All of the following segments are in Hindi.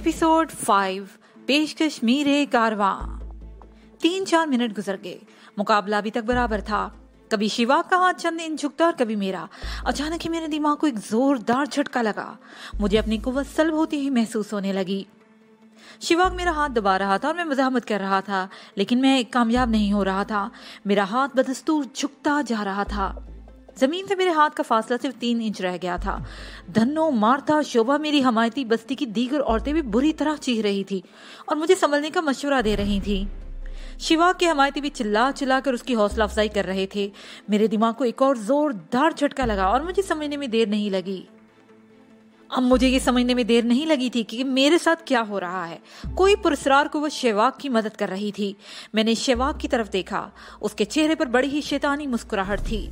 एपिसोड 5 पेशकश मीरे कारवां। 3-4 मिनट गुजर गए। मुकाबला अभी तक बराबर था। कभी शिवा का हाथ चंद इंच झुकता और कभी मेरा। अचानक ही मेरे दिमाग को एक जोरदार झटका लगा। मुझे अपनी कुव्वत सल्ब होती ही महसूस होने लगी। शिवाग मेरा हाथ दबा रहा था और मैं मजामत कर रहा था, लेकिन मैं कामयाब नहीं हो रहा था। मेरा हाथ बदस्तूर झुकता जा रहा था। जमीन से मेरे हाथ का फासला सिर्फ 3 इंच रह गया था। धन्नो, मार्था, शोभा, मेरी हमायती बस्ती की दीगर औरतें भी बुरी तरह चीख रही थी और मुझे संभलने का मशवरा दे रही थी। शिवा के हमायती भी चिल्ला चिल्ला कर उसकी हौसला अफजाई कर रहे थे। मेरे दिमाग को एक और जोरदार झटका लगा और मुझे समझने में देर नहीं लगी। अब मुझे ये समझने में देर नहीं लगी थी कि मेरे साथ क्या हो रहा है। कोई पुरस्कार को वो शेवाग की मदद कर रही थी। मैंने शेवाग की तरफ देखा। उसके चेहरे पर बड़ी ही शैतानी मुस्कुराहट थी।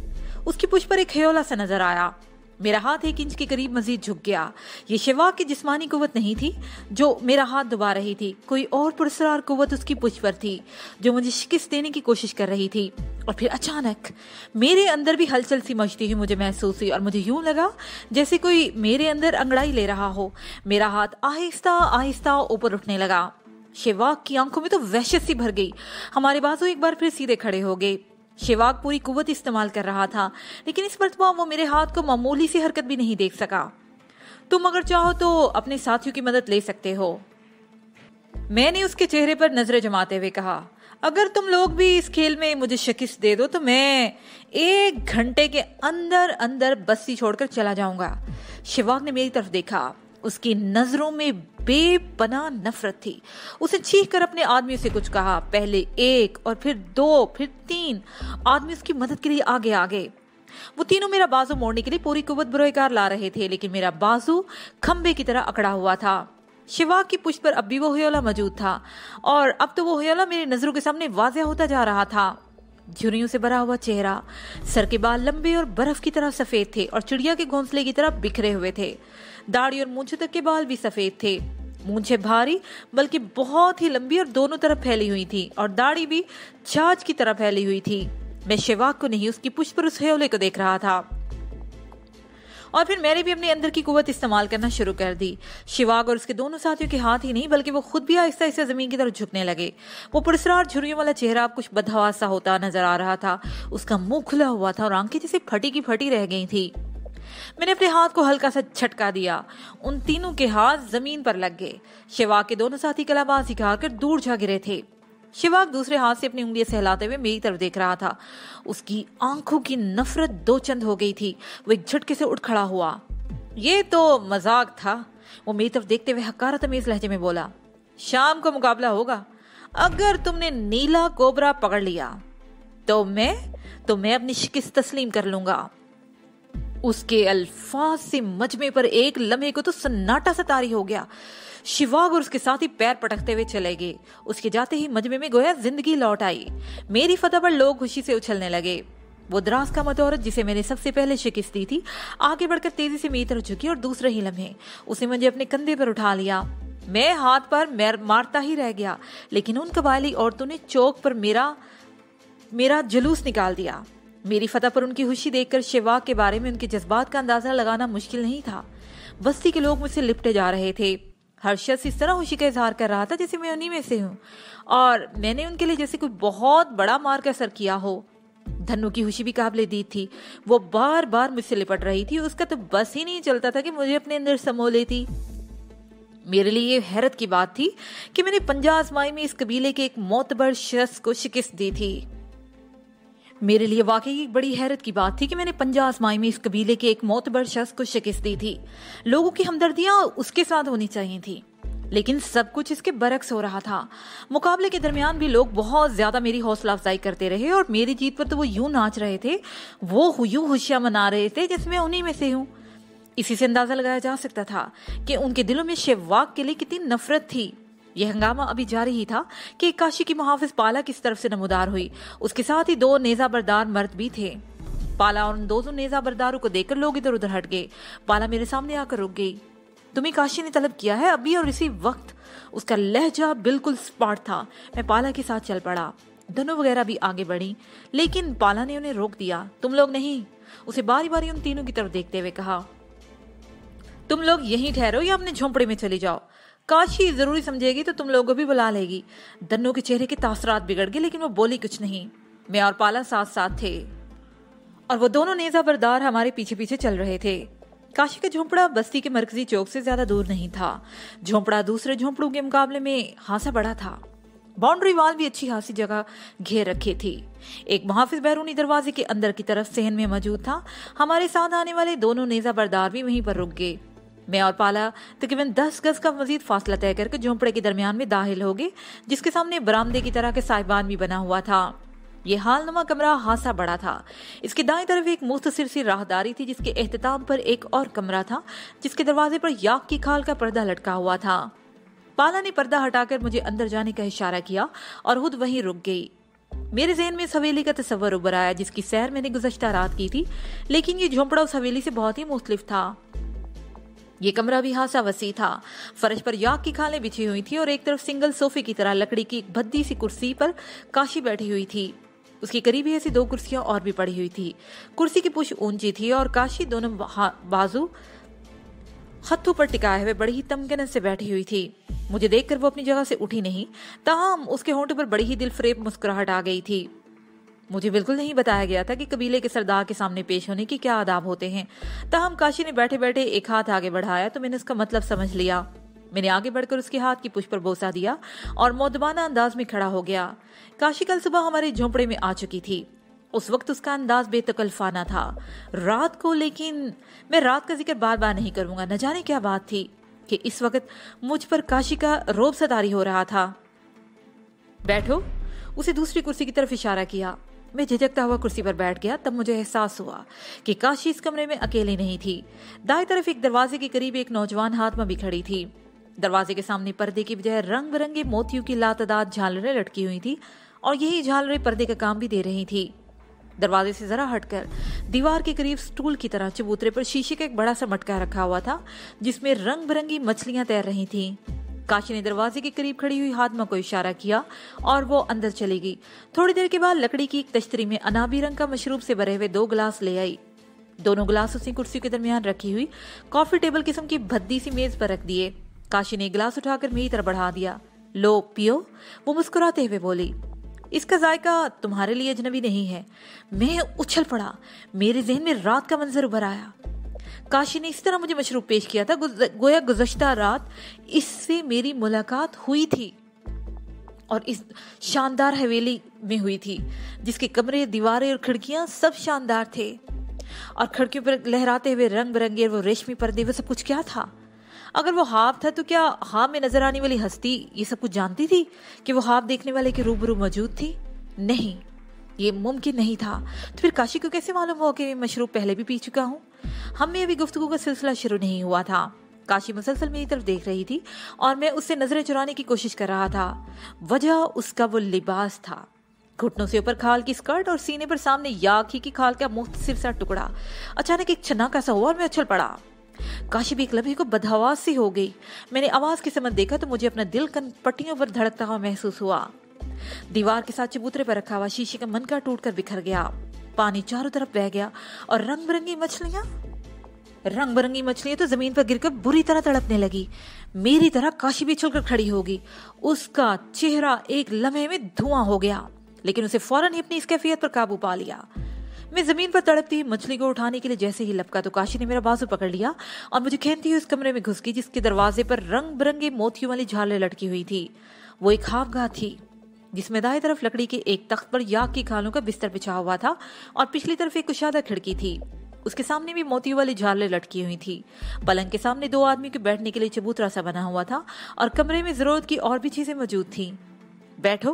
उसकी पुछ पर एक ख्योला सा नजर आया। मेरा हाथ 1 इंच के करीब मजीद झुक गया। ये शिवा की जिस्मानी कुव्वत नहीं थी जो मेरा हाथ दबा रही थी। कोई और पुरस्कार कुव्वत उसकी पुछ पर थी जो मुझे शिकस्त देने की कोशिश कर रही थी। और फिर अचानक मेरे अंदर भी हलचल सी मचती हुई मुझे महसूस हुई और मुझे यूं लगा जैसे कोई मेरे अंदर अंगड़ाई ले रहा हो। मेरा हाथ आहिस्ता आहिस्ता ऊपर उठने लगा। शिवाग की आंखों में तो वहशत सी भर गई। हमारे बाजू एक बार फिर सीधे खड़े हो गए। शिवाग पूरी कुव्वत इस्तेमाल कर रहा था, लेकिन इस मर्तबा वो मेरे हाथ को मामूली सी हरकत भी नहीं देख सका। तुम अगर चाहो तो अपने साथियों की मदद ले सकते हो, मैंने उसके चेहरे पर नजरें जमाते हुए कहा। अगर तुम लोग भी इस खेल में मुझे शिकस्त दे दो तो मैं 1 घंटे के अंदर अंदर बस्ती छोड़कर चला जाऊंगा। शिवाग ने मेरी तरफ देखा। उसकी नजरों में बेपनाह नफरत थी। उसे चीख कर अपने आदमी से कुछ कहा। पहले 1 और फिर 2 फिर 3 आदमी उसकी मदद के लिए आगे आ गए। वो तीनों मेरा बाजू मोड़ने के लिए पूरी कुव्वत बुरोकार ला रहे थे, लेकिन मेरा बाजू खंबे की तरह अकड़ा हुआ था। शिवा की पुछ पर अब भी वो ह्योला मौजूद था और अब तो वो ह्योला मेरी नजरों के सामने वाज़ेह होता जा रहा था। झुर्रियों से भरा हुआ चेहरा, सर के बाल लंबे और बर्फ की तरह सफेद थे और चिड़िया के घोंसले की तरह बिखरे हुए थे। दाढ़ी और मूंछों तक के बाल भी सफेद थे। मूंछें भारी बल्कि बहुत ही लंबी और दोनों तरफ फैली हुई थी और दाढ़ी भी छाछ की तरह फैली हुई थी। मैं शिवाग को नहीं, उसकी पुछ पर उस ह्योले को देख रहा था। और फिर मैंने भी अपने अंदर की कुव्वत इस्तेमाल करना शुरू कर दी। शिवाग और उसके दोनों साथियों के हाथ ही नहीं बल्कि वो खुद भी आहिस्ता आहिस्ता जमीन की तरफ झुकने लगे। वो पुरस्कार झुर्रियों वाला चेहरा अब कुछ बदहवास सा होता नजर आ रहा था। उसका मुंह खुला हुआ था और आंखें जैसे फटी की फटी रह गई थी। मैंने अपने हाथ को हल्का सा झटका दिया। उन तीनों के हाथ जमीन पर लग गए। शिवाग के दोनों साथी कलाबाजी खाकर दूर जा गिरे थे। शिवाग दूसरे हाथ से अपनी उंगलियां सहलाते हुए मेरी तरफ देख रहा था। उसकी आंखों की नफरत 2 चंद हो गई थी। वो एक झटके से उठ खड़ा हुआ। ये तो मजाक था, वो मेरी तरफ देखते हुए हकारा तमीज लहजे में बोला। शाम को मुकाबला होगा। अगर तुमने नीला कोबरा पकड़ लिया तो मैं अपनी शिकस्त तस्लीम कर लूंगा। उसके अल्फाज से मजमे पर एक लम्हे को तो सन्नाटा सा तारी हो गया। शिवाग और उसके साथी पैर पटकते हुए चले गए। उसके जाते ही मजमे में गोया जिंदगी लौट आई। मेरी फतह पर लोग खुशी से उछलने लगे। वो दराज का औरत जिसे मैंने सबसे पहले शिकस्त दी थी आगे बढ़कर तेजी से मेरी तरफ झुकी और दूसरे ही लम्हे उसे मुझे अपने कंधे पर उठा लिया। मैं हाथ पर मारता ही रह गया, लेकिन उन कबायली औरतों ने चौक पर मेरा जुलूस निकाल दिया। मेरी फतह पर उनकी खुशी देखकर शिवाग के बारे में उनके जज्बात का अंदाजा लगाना मुश्किल नहीं था। बस्ती के लोग मुझसे लिपटे जा रहे थे। हर शख्स इस तरह खुशी का इजहार कर रहा था जैसे मैं उन्हीं में से हूँ और मैंने उनके लिए जैसे कोई बहुत बड़ा मार का असर किया हो। धन्नो की खुशी भी काबिले दीद थी। वो बार बार मुझसे लिपट रही थी। उसका तो बस ही नहीं चलता था कि मुझे अपने अंदर समो लेती। मेरे लिए ये हैरत की बात थी कि मैंने 50 आजमाई में इस कबीले के एक मोतबर शख्स को शिकस्त दी थी। मेरे लिए वाकई एक बड़ी हैरत की बात थी कि मैंने 50 आजमाई में इस कबीले के एक मोतबर शख्स को शिकस्त दी थी। लोगों की हमदर्दियां उसके साथ होनी चाहिए थी, लेकिन सब कुछ इसके बरक्स हो रहा था। मुकाबले के दरमियान भी लोग बहुत ज्यादा मेरी हौसला अफजाई करते रहे और मेरी जीत पर तो वो यूं नाच रहे थे, वो यूं खुशियां मना रहे थे जिसमें उन्हीं में से हूं। इसी से अंदाजा लगाया जा सकता था कि उनके दिलों में शिवाग के लिए कितनी नफरत थी। यह हंगामा अभी जारी ही था कि काशी की मुहाफिज पाला किस तरफ से नमूदार हुई। उसके साथ ही 2 नेजा बरदार मर्द भी थे। पाला और उन 2 नेजा बरदारों को देखकर लोग इधर उधर हट गए। पाला मेरे सामने आकर रुक गई। तुम्हें काशी ने तलब किया है अभी और इसी वक्त। उसका लहजा बिल्कुल स्पॉट था। मैं पाला के साथ चल पड़ा। धनु वगैरह भी आगे बढ़ी, लेकिन पाला ने उन्हें रोक दिया। तुम लोग नहीं। उसे बारी बारी उन तीनों की तरफ देखते हुए कहा, तुम लोग यहीं ठहरो या अपने झोंपड़े में चले जाओ। काशी जरूरी समझेगी तो तुम लोगों को भी बुला लेगी। दन्नू के चेहरे के तासरात बिगड़ गए, लेकिन वो बोली कुछ नहीं। मैं और पाला साथ साथ थे और वो दोनों नेजा बरदार हमारे पीछे पीछे चल रहे थे। काशी का झोंपड़ा बस्ती के मरकजी चौक से ज्यादा दूर नहीं था। झोंपड़ा दूसरे झोंपड़ों के मुकाबले में खासा बड़ा था। बाउंड्री वाल भी अच्छी खासी जगह घेर रखी थी। एक मुहाफिज बैरूनी दरवाजे के अंदर की तरफ सहन में मौजूद था। हमारे साथ आने वाले दोनों नेजा बरदार भी वहीं पर रुक गए। मैं और पाला तकरीबन 10 गज का मजीद फासला तय करके झोंपड़े के दरमियान में दाखिल हो गए, जिसके सामने बरामदे की तरह के साहिबान भी बना हुआ था। ये हालनुमा कमरा खासा बड़ा था। इसके दाएं तरफ एक मुख्तसर सी राहदारी थी, जिसके एहतिताम पर एक और कमरा था, जिसके दरवाजे पर याक की खाल का पर्दा लटका हुआ था। पाला ने पर्दा हटाकर मुझे अंदर जाने का इशारा किया और खुद वहीं रुक गई। मेरे ज़हन में इस हवेली का तस्वर उभर आया, जिसकी सैर मैंने गुज़श्ता रात की थी, लेकिन ये झोंपड़ा उस हवेली से बहुत ही मुख्तलिफ था। ये कमरा भी खासा वसी था। फर्श पर याक की खालें बिछी हुई थी और एक तरफ सिंगल सोफे की तरह लकड़ी की एक भद्दी सी कुर्सी पर काशी बैठी हुई थी। उसके करीब ही ऐसी 2 कुर्सियां और भी पड़ी हुई थी। कुर्सी की पुश ऊंची थी और काशी दोनों बाजू हथों पर टिकाए हुए बड़ी ही तमकनत से बैठी हुई थी। मुझे देखकर वो अपनी जगह से उठी नहीं, ताहम उसके होंठों पर बड़ी ही दिलफरेब मुस्कुराहट आ गई थी। मुझे बिल्कुल नहीं बताया गया था कि कबीले के सरदार के सामने पेश होने की क्या आदाब होते हैं। ताहम काशी ने बैठे बैठे एक हाथ आगे बढ़ाया तो मैंने उसका मतलब समझ लिया। मैंने आगे बढ़कर उसके हाथ की पुश पर बोसा दिया और मौदबाना अंदाज में खड़ा हो गया। काशी कल सुबह हमारे झोंपड़े में आ चुकी थी। उस वक्त उसका अंदाज बेतकल्फाना था। रात को, लेकिन मैं रात का जिक्र बार बार नहीं करूंगा। न जाने क्या बात थी कि इस वक्त मुझ पर काशी का रोब सतारी हो रहा था। बैठो, उसे दूसरी कुर्सी की तरफ इशारा किया। मैं झिझकता हुआ कुर्सी पर बैठ गया। तब मुझे एहसास हुआ कि काशी इस कमरे में अकेली नहीं थी। दाएं तरफ एक दरवाजे के करीब एक नौजवान हाथमा भी खड़ी थी। दरवाजे के सामने पर्दे की बजाय रंग बिरंगे मोतियों की लातदाद झालरें लटकी हुई थी और यही झालरें पर्दे का काम भी दे रही थी। दरवाजे से जरा हटकर दीवार के करीब स्टूल की तरह चबूतरे पर शीशे का एक बड़ा सा मटका रखा हुआ था, जिसमें रंग बिरंगी मछलियां तैर रही थीं। काशी ने दरवाजे के करीब खड़ी हुई हाथमा को इशारा किया और वो अंदर चली गई। थोड़ी देर के बाद लकड़ी की एक तश्तरी में अनाबी रंग का मशरूब से भरे हुए 2 गिलास ले आई। दोनों गिलास उसी कुर्सी के दरमियान रखी हुई कॉफी टेबल किस्म की भद्दी सी मेज पर रख दिए। काशी ने गिलास उठाकर मेरी तरफ बढ़ा दिया। लो पियो, वो मुस्कुराते हुए बोली। इसका जायका तुम्हारे लिए अजनबी नहीं है। मैं उछल पड़ा। मेरे जहन में रात का मंजर उभर आया। काशी ने इस तरह मुझे मशरूब पेश किया था गोया गुज़श्ता रात इससे मेरी मुलाकात हुई थी और इस शानदार हवेली में हुई थी, जिसके कमरे, दीवारें और खिड़कियां सब शानदार थे और खिड़कियों पर लहराते हुए रंग बिरंगे वो रेशमी पर्दे, वो सब कुछ क्या था? अगर वो ख्वाब था तो क्या ख्वाब में नजर आने वाली हस्ती ये सब कुछ जानती थी कि वो ख्वाब देखने वाले के रूबरू मौजूद थी? नहीं, ये मुमकिन नहीं था। तो फिर काशी को कैसे मालूम हुआ कि मैं मशरूब पहले भी पी चुका हूँ? हम में अभी गुफ्तगू का सिलसिला शुरू नहीं हुआ था। काशी मुसलसल मेरी तरफ देख रही थी और मैं उससे नजरें चुराने की कोशिश कर रहा था। वजह उसका वो लिबास था। घुटनों से ऊपर खाल की स्कर्ट और सीने पर सामने याक ही की खाल का मुख्तसर सा टुकड़ा। अचानक एक छन्नाका सा हुआ और मैं उछल पड़ा। काशी भी एक लम्हे को बदहवास सी हो गई। मैंने आवाज के समय देखा तो मुझे अपना दिल कन पट्टियों पर धड़कता हुआ महसूस हुआ। दीवार के साथ चबूतरे पर रखा हुआ शीशे का मनका टूटकर बिखर गया। पानी चारों तरफ बह गया और रंग बिरंगी मछलियां तो जमीन पर गिरकर बुरी तरह तड़पने लगी। मेरी तरह काशी भी उछलकर खड़ी होगी। उसका चेहरा एक लम्हे में धुआं हो गया, लेकिन उसे फौरन ही अपनी इस कैफियत पर काबू पा लिया। मैं जमीन पर तड़पती हुई मछली को उठाने के लिए जैसे ही लपका तो काशी ने मेरा बाजू पकड़ लिया और मुझे खेलती हुई उस कमरे में घुस गई, जिसके दरवाजे पर रंग बिरंगे मोतियों वाली झालरें लटकी हुई थी। वो एक ख्वाबगाह थी, जिसमें दाएं तरफ लकड़ी के एक तख्त पर याक की खालों का बिस्तर बिछा हुआ था और पिछली तरफ एक कुशादा खिड़की थी। उसके सामने भी मोतियों वाली झालरें लटकी हुई थी। पलंग के सामने 2 आदमी के बैठने के लिए चबूतरा सा बना हुआ था और कमरे में जरूरत की और भी चीजें मौजूद थी। बैठो,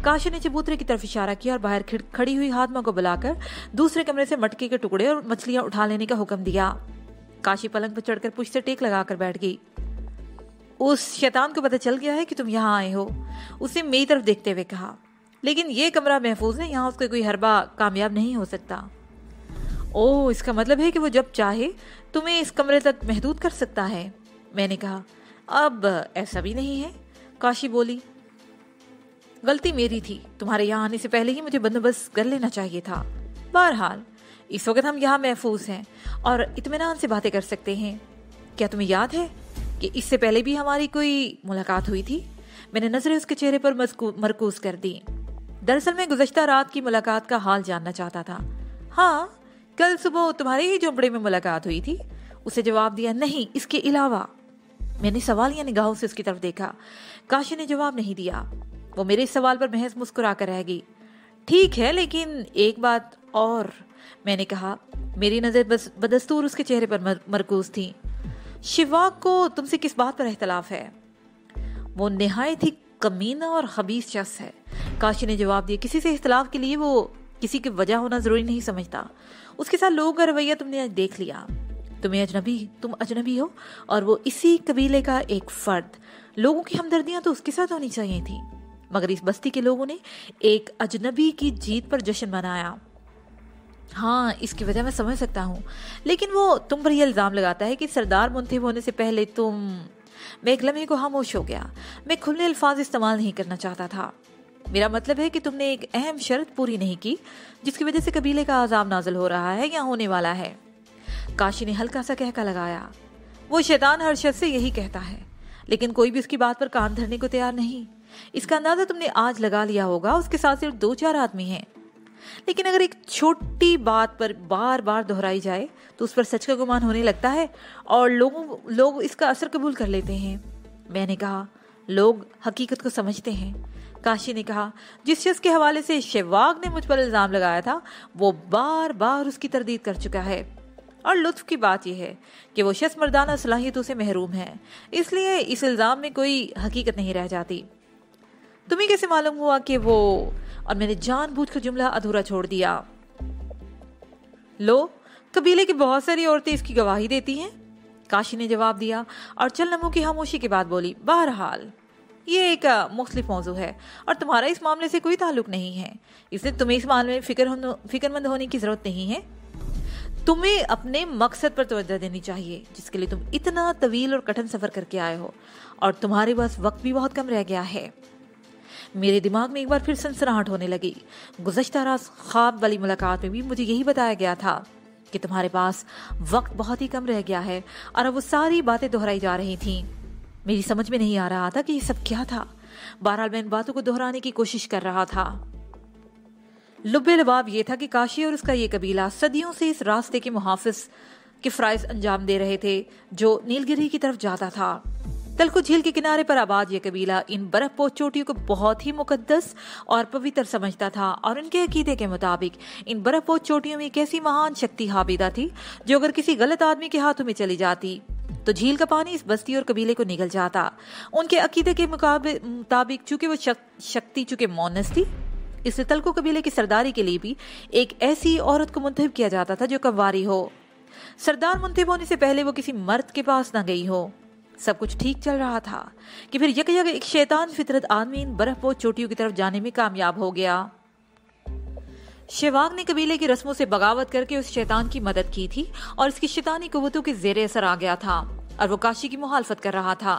काशी ने चबूतरे की तरफ इशारा किया और बाहर खड़ी हुई हाथमा को बुलाकर दूसरे कमरे से मटके के टुकड़े और मछलियां उठा लेने का हुक्म दिया। काशी पलंग पर चढ़कर पुश से टेक लगाकर बैठ गई। उस शैतान को पता चल गया है कि तुम यहाँ आए हो, उसने मेरी तरफ देखते हुए कहा। लेकिन ये कमरा महफूज है, यहाँ उसका कोई हरबा कामयाब नहीं हो सकता। ओह, इसका मतलब है कि वो जब चाहे तुम्हें इस कमरे तक महदूद कर सकता है। मैंने कहा। अब ऐसा भी नहीं है, काशी बोली। गलती मेरी थी। तुम्हारे यहाँ आने से पहले ही मुझे बंदोबस्त कर लेना चाहिए था। बहरहाल इस वक्त हम यहाँ महफूज हैं और इत्मीनान से बातें कर सकते हैं। क्या तुम्हें याद है कि इससे पहले भी हमारी कोई मुलाकात हुई थी। मैंने नजरें उसके चेहरे पर मरकूज कर दी। दरअसल मैं गुज़श्ता रात की मुलाकात का हाल जानना चाहता था। हाँ, कल सुबह तुम्हारे ही झोंपड़े में मुलाकात हुई थी। उसे जवाब दिया, नहीं, इसके अलावा। मैंने सवालिया निगाहों से उसकी तरफ देखा। काशी ने जवाब नहीं दिया। वो मेरे इस सवाल पर महज मुस्कुरा कर रह गई। ठीक है, लेकिन एक बात और, मैंने कहा। मेरी नजर बस बदस्तूर उसके चेहरे पर मरकूज थी। शिवा को तुमसे किस बात पर इख्तलाफ है? वो निहायत ही कमीना और खबीस शख्स है, काशी ने जवाब दिया। किसी से इख्तलाफ के लिए वो किसी की वजह होना जरूरी नहीं समझता। उसके साथ लोगों का रवैया तुमने आज देख लिया। तुम अजनबी हो और वो इसी कबीले का एक फर्द। लोगों की हमदर्दियां तो उसके साथ होनी चाहिए थी, मगर इस बस्ती के लोगों ने एक अजनबी की जीत पर जश्न मनाया। हाँ, इसकी वजह मैं समझ सकता हूँ, लेकिन वो तुम पर यह इल्जाम लगाता है कि सरदार मुंतखब होने से पहले तुम। मैं एक लम्हे को खामोश हो गया। मैं खुले अल्फाज इस्तेमाल नहीं करना चाहता था। मेरा मतलब है कि तुमने एक अहम शर्त पूरी नहीं की, जिसकी वजह से कबीले का आजाब नाजिल हो रहा है या होने वाला है। काशी ने हल्का सा कहका लगाया। वो शैतान हर शख्स से यही कहता है, लेकिन कोई भी उसकी बात पर कान धरने को तैयार नहीं। इसका अंदाजा तुमने आज लगा लिया होगा। उसके साथ सिर्फ 2-4 आदमी हैं, लेकिन अगर एक छोटी बात पर बार बार दोहराई जाए तो उस पर सच का गुमान होने लगता है और लोग इसका असर कबूल कर लेते हैं। मैंने कहा, लोग हकीकत को समझते हैं। काशी ने कहा, जिस शख्स के हवाले से शेवाग ने मुझ पर इल्जाम लगाया था वो बार बार उसकी तरदीद कर चुका है, और लुत्फ की बात यह है कि वो शख्स मर्दाना सलाहियतों से महरूम है, इसलिए इस इल्जाम में कोई हकीकत नहीं रह जाती। तुम्हें कैसे मालूम हुआ कि वो? और मैंने जानबूझकर जुमला अधूरा छोड़ दिया। लो, कबीले की बहुत सारी औरतें इसकी गवाही देती हैं, काशी ने जवाब दिया और चंद लम्हों की खामोशी के बाद बोली, बहरहाल ये एक मुख्तलिफ मौजू है और तुम्हारा इस मामले से कोई ताल्लुक नहीं है, इसलिए तुम्हें इस मामले में फिक्रमंद होने की जरूरत नहीं है। तुम्हें अपने मकसद पर तवज्जो देनी चाहिए जिसके लिए तुम इतना तवील और कठिन सफर करके आए हो, और तुम्हारे पास वक्त भी बहुत कम रह गया है। मेरे दिमाग में एक बार फिर सनसनाहट होने लगी। गुज़श्ता रात ख्वाब वाली मुलाकात में भी मुझे यही बताया गया था कि तुम्हारे पास वक्त बहुत ही कम रह गया है, और अब वो सारी बातें दोहराई जा रही थीं। मेरी समझ में नहीं आ रहा था कि ये सब क्या था। बहरहाल मैं इन बातों को दोहराने की कोशिश कर रहा था। लुब्बे लबाब ये था कि काशी और उसका ये कबीला सदियों से इस रास्ते के मुहाफिज के फराइज अंजाम दे रहे थे जो नीलगिरी की तरफ जाता था। तलको झील के किनारे पर आबाद ये कबीला इन बर्फपोश चोटियों को बहुत ही मुकद्दस और पवित्र समझता था, और उनके अकीदे के मुताबिक इन बर्फपोश चोटियों में एक ऐसी महान शक्ति हाबिदा थी जो अगर किसी गलत आदमी के हाथों में चली जाती तो झील का पानी इस बस्ती और कबीले को निगल जाता। उनके अकीदे के मुताबिक चूंकि वो शक्ति चूंकि मोनस थी, इसलिए तलको कबीले की सरदारी के लिए भी एक ऐसी औरत को मुंतखब किया जाता था जो कव्वारी हो। सरदार मुंतखब होने से पहले वो किसी मर्द के पास न गई हो। सब कुछ ठीक चल रहा था कि फिर यकजक एक शैतान फितरत आदमी इन बर्फपोश चोटियों की तरफ जाने में कामयाब हो गया। शेवाग ने कबीले की रस्मों से बगावत करके उस शैतान की मदद की थी और इसकी शैतानी कुव्वतों के जेरे असर आ गया था, और वो काशी की मुखालफत कर रहा था।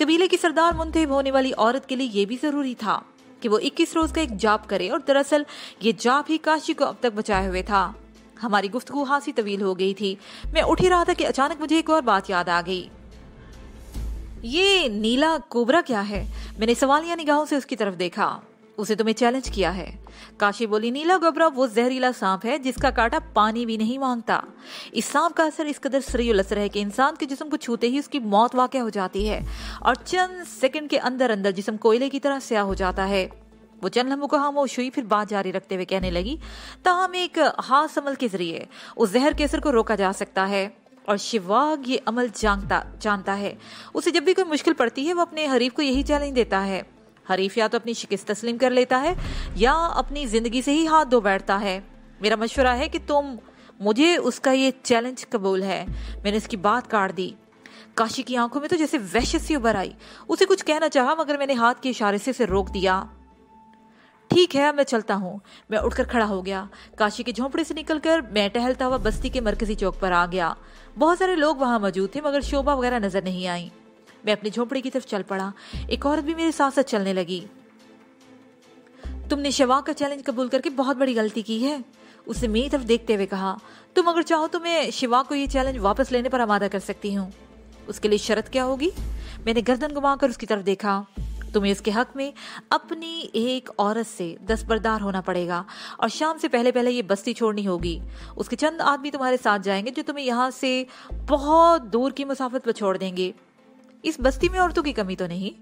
कबीले की सरदार मुंतखब होने वाली औरत के लिए यह भी जरूरी था कि वो 21 रोज का एक जाप करे, और दरअसल ये जाप ही काशी को अब तक बचाए हुए था। हमारी गुफ्तगू खासी तवील हो गई थी। मैं उठ ही रहा था कि अचानक मुझे एक और बात याद आ गई। ये नीला कोबरा क्या है? मैंने सवालिया निगाहों से उसकी तरफ देखा। उसे तुम्हें चैलेंज किया है, काशी बोली। नीला कोबरा वो जहरीला सांप है जिसका कांटा पानी भी नहीं मांगता। इस सांप का असर इस कदर सरीउल असर है कि इंसान के जिस्म को छूते ही उसकी मौत वाक़या हो जाती है, और चंद सेकंड के अंदर अंदर जिस्म कोयले की तरह स्याह हो जाता है। वो चंद लम्हों को खामोश हुई, फिर बात जारी रखते हुए कहने लगी, ताहम एक खास अमल के जरिए उस जहर के असर को रोका जा सकता है, और शिवाग ये अमल जानता है। उसे जब भी कोई मुश्किल पड़ती है वो अपने हरीफ को यही चैलेंज देता है। हरीफ या तो अपनी शिकस्त तस्लीम कर लेता है या अपनी जिंदगी से ही हाथ धो बैठता है। मेरा मशवरा है कि मुझे उसका ये चैलेंज कबूल है। मैंने उसकी बात काट दी। काशी की आंखों में तो जैसे वहशत सी उभर आई। उसे कुछ कहना चाहा, मगर मैंने हाथ के इशारे से उसे रोक दिया। ठीक है, मैं चलता हूँ। मैं उठकर खड़ा हो गया। काशी के झोंपड़े से निकलकर मैं टहलता हुआ बस्ती के मरकजी चौक पर आ गया। बहुत सारे लोग वहां मौजूद थे, मगर शोभा वगैरह नजर नहीं आई। मैं अपने झोंपड़े की तरफ चल पड़ा। एक औरत भी मेरे साथ साथ चलने लगी। तुमने शिवाग का चैलेंज कबूल करके बहुत बड़ी गलती की है, उसने मेरी तरफ देखते हुए कहा। तुम अगर चाहो तो मैं शिवाग को ये चैलेंज वापस लेने पर आमादा कर सकती हूँ। उसके लिए शर्त क्या होगी? मैंने गर्दन घुमाकर उसकी तरफ देखा। तुम्हें उसके हक में अपनी एक औरत से दस्तबरदार होना पड़ेगा और शाम से पहले पहले ये बस्ती छोड़नी होगी। उसके चंद आदमी तुम्हारे साथ जाएंगे जो तुम्हें यहाँ से बहुत दूर की मुसाफत पर छोड़ देंगे। इस बस्ती में औरतों की कमी तो नहीं,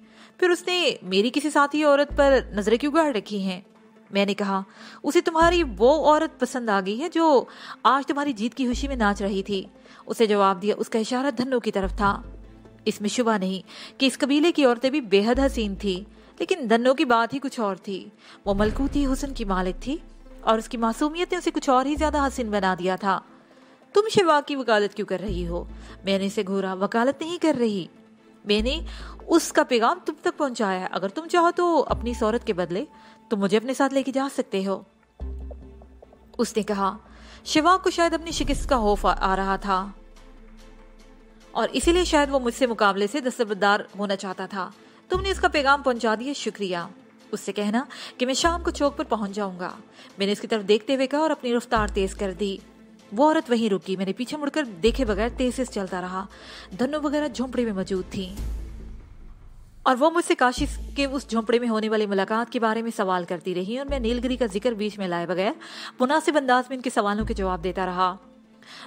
फिर उसने मेरी किसी साथी औरत पर नजरें क्यों गाड़ रखी हैं? मैंने कहा, उसे तुम्हारी वो औरत पसंद आ गई है जो आज तुम्हारी जीत की खुशी में नाच रही थी। उसे जवाब दिया। उसका इशारा धन्नो की तरफ था। इसमें शुबा नहीं कि इस कबीले की औरतें भी बेहद हसीन थी, लेकिन धन्नो की बात ही कुछ और थी। वो मलकूती हुस्न की मालिक थी और उसकी मासूमियत ने उसे कुछ और ही ज्यादा हसीन बना दिया था। तुम शिवा की वकालत क्यों कर रही हो? मैंने इसे घूरा। वकालत नहीं कर रही, मैंने उसका पैगाम तुम तक पहुंचाया है। अगर तुम चाहो तो अपनी इस औरत के बदले तुम मुझे अपने साथ लेके जा सकते हो। उसने कहा। शिवा को शायद अपनी शिकस्त का खौफ आ रहा था और इसीलिए शायद वो मुझसे मुकाबले से दस्तबरदार होना चाहता था। तुमने उसका पैगाम पहुंचा दिया, शुक्रिया। उससे कहना कि मैं शाम को चौक पर पहुंच जाऊंगा। मैंने उसकी तरफ देखते हुए कहा और अपनी रफ्तार तेज कर दी। वो औरत वहीं रुकी। मैंने पीछे मुड़कर देखे बगैर तेज से चलता रहा। धन्नो वगैरह झोंपड़े में मौजूद थी और वो मुझसे काशिश के उस झोंपड़े में होने वाली मुलाकात के बारे में सवाल करती रही और मैं नीलगिरी का जिक्र बीच में लाए बगैर मुनासिब अंदाज में इनके सवालों के जवाब देता रहा।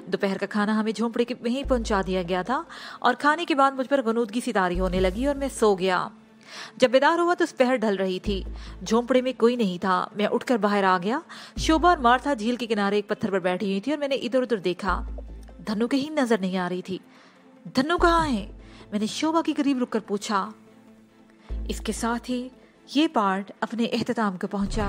दोपहर का खाना हमें झोंपड़े के वहीं पहुंचा दिया गया था और खाने के बाद मुझ पर गनूदगी सी तारी होने लगी और मैं सो गया। जब बेदार हुआ तो दोपहर ढल रही थी। झोंपड़े में कोई नहीं था। मैं उठकर बाहर आ गया। शोभा और मार्था झील के किनारे एक पत्थर पर बैठी हुई थी और मैंने इधर उधर देखा। धन्नो कहीं नजर नहीं आ रही थी। धन्नो कहाँ है? मैंने शोभा के करीब रुककर पूछा। इसके साथ ही ये पार्ट अपने इख्तिताम को पहुंचा।